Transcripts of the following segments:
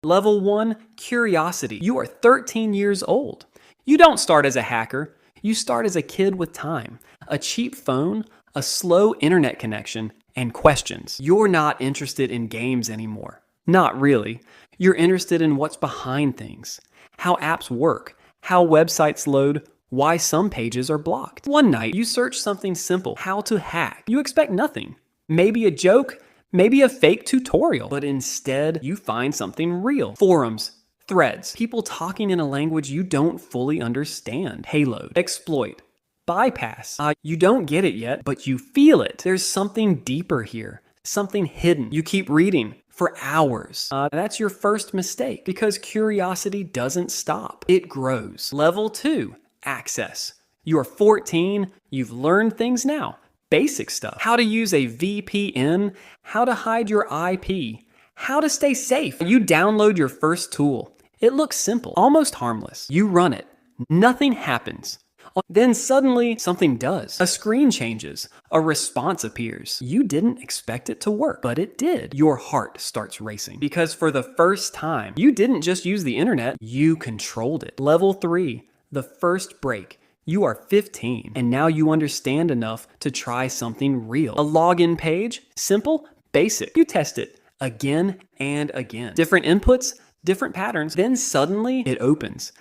Level 1, curiosity. You are 13 years old. You don't start as a hacker. You start as a kid with time, a cheap phone, a slow internet connection, and questions. You're not interested in games anymore. Not really. You're interested in what's behind things, how apps work, how websites load, why some pages are blocked. One night, you search something simple, how to hack. You expect nothing. Maybe a joke, maybe a fake tutorial, but instead you find something real. Forums, threads, people talking in a language you don't fully understand. Payload, exploit, bypass. You don't get it yet, but you feel it. There's something deeper here, something hidden. You keep reading for hours. That's your first mistake because curiosity doesn't stop. It grows. Level 2, access. You are 14, you've learned things now. Basic stuff. How to use a VPN, how to hide your IP, how to stay safe. You download your first tool. It looks simple, almost harmless. You run it. Nothing happens. Then suddenly something does. A screen changes. A response appears. You didn't expect it to work, but it did. Your heart starts racing because for the first time, you didn't just use the internet, you controlled it. Level 3, the first break. You are 15, and now you understand enough to try something real. A login page, simple, basic. You test it again and again. Different inputs, different patterns. Then suddenly it opens.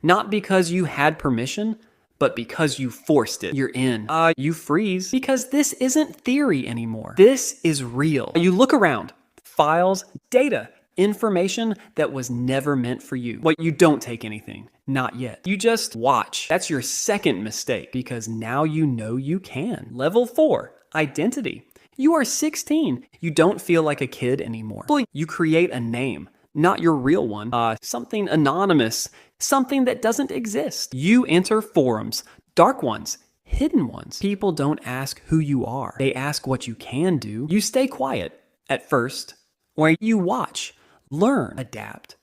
Not because you had permission, but because you forced it. You're in. You freeze because this isn't theory anymore. This is real. You look around. Files, data, information that was never meant for you. Well, you don't take anything. Not yet. You just watch. That's your second mistake because now you know you can. Level 4, identity. You are 16. You don't feel like a kid anymore. You create a name, not your real one. Something anonymous, something that doesn't exist. You enter forums, dark ones, hidden ones. People don't ask who you are. They ask what you can do. You stay quiet at first, or you watch, learn, adapt.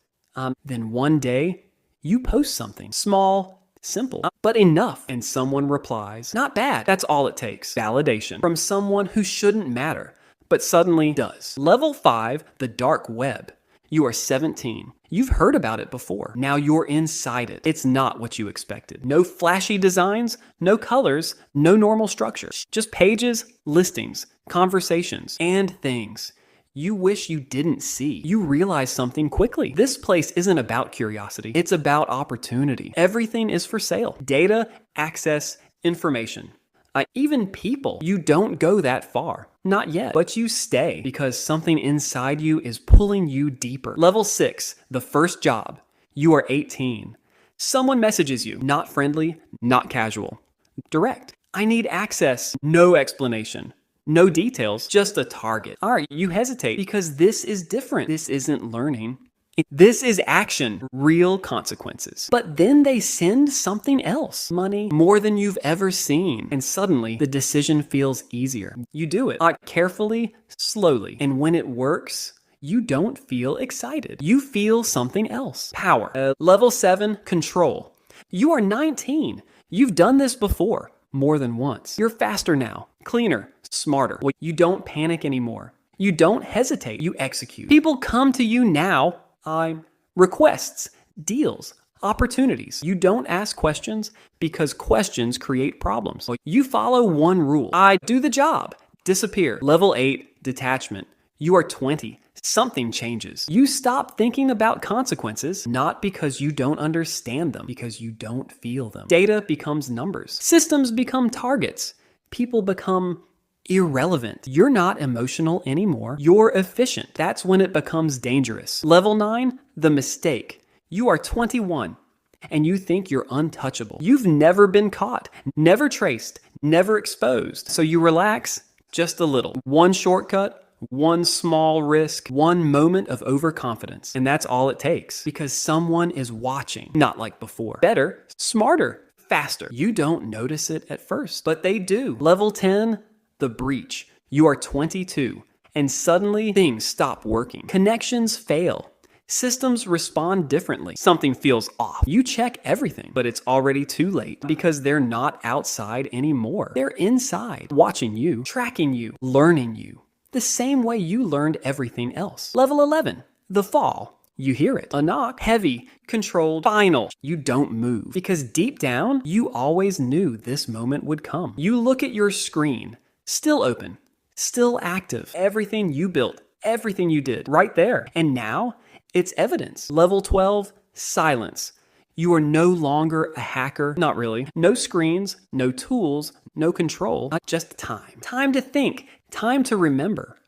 Then one day, you post something small, simple, but enough. And someone replies, not bad. That's all it takes. Validation from someone who shouldn't matter, but suddenly does. Level 5, the dark web. You are 17. You've heard about it before. Now you're inside it. It's not what you expected. No flashy designs, no colors, no normal structure. Just pages, listings, conversations, and things you wish you didn't see. You realize something quickly. This place isn't about curiosity. It's about opportunity. Everything is for sale. Data, access, information. Even people. You don't go that far. Not yet. But you stay because something inside you is pulling you deeper. Level 6, the first job. You are 18. Someone messages you. Not friendly, not casual. Direct. I need access. No explanation. No details, just a target. All right, you hesitate because this is different. This isn't learning. This is action, real consequences. But then they send something else. Money, more than you've ever seen. And suddenly, the decision feels easier. You do it carefully, slowly. And when it works, you don't feel excited. You feel something else. Power. Level 7, control. You are 19. You've done this before. More than once. You're faster now, cleaner, smarter. You don't panic anymore. You don't hesitate. You execute. People come to you now. Requests, deals, opportunities. You don't ask questions because questions create problems. You follow one rule. I do the job. Disappear. Level 8, detachment. You are 20. Something changes. You stop thinking about consequences, not because you don't understand them, because you don't feel them. Data becomes numbers. Systems become targets. People become irrelevant. You're not emotional anymore. You're efficient. That's when it becomes dangerous. Level 9, the mistake. You are 21 and you think you're untouchable. You've never been caught, never traced, never exposed. So you relax just a little. One shortcut, one small risk, one moment of overconfidence. And that's all it takes because someone is watching, not like before. Better, smarter, faster. You don't notice it at first, but they do. Level 10, the breach. You are 22 and suddenly things stop working. Connections fail. Systems respond differently. Something feels off. You check everything, but it's already too late because they're not outside anymore. They're inside, watching you, tracking you, learning you, the same way you learned everything else. Level 11, the fall. You hear it. A knock. Heavy, controlled, final. You don't move. Because deep down, you always knew this moment would come. You look at your screen, still open, still active. Everything you built, everything you did, right there. And now, it's evidence. Level 12, silence. You are no longer a hacker. Not really. No screens, no tools, no control. Just time. Time to think. Time to remember.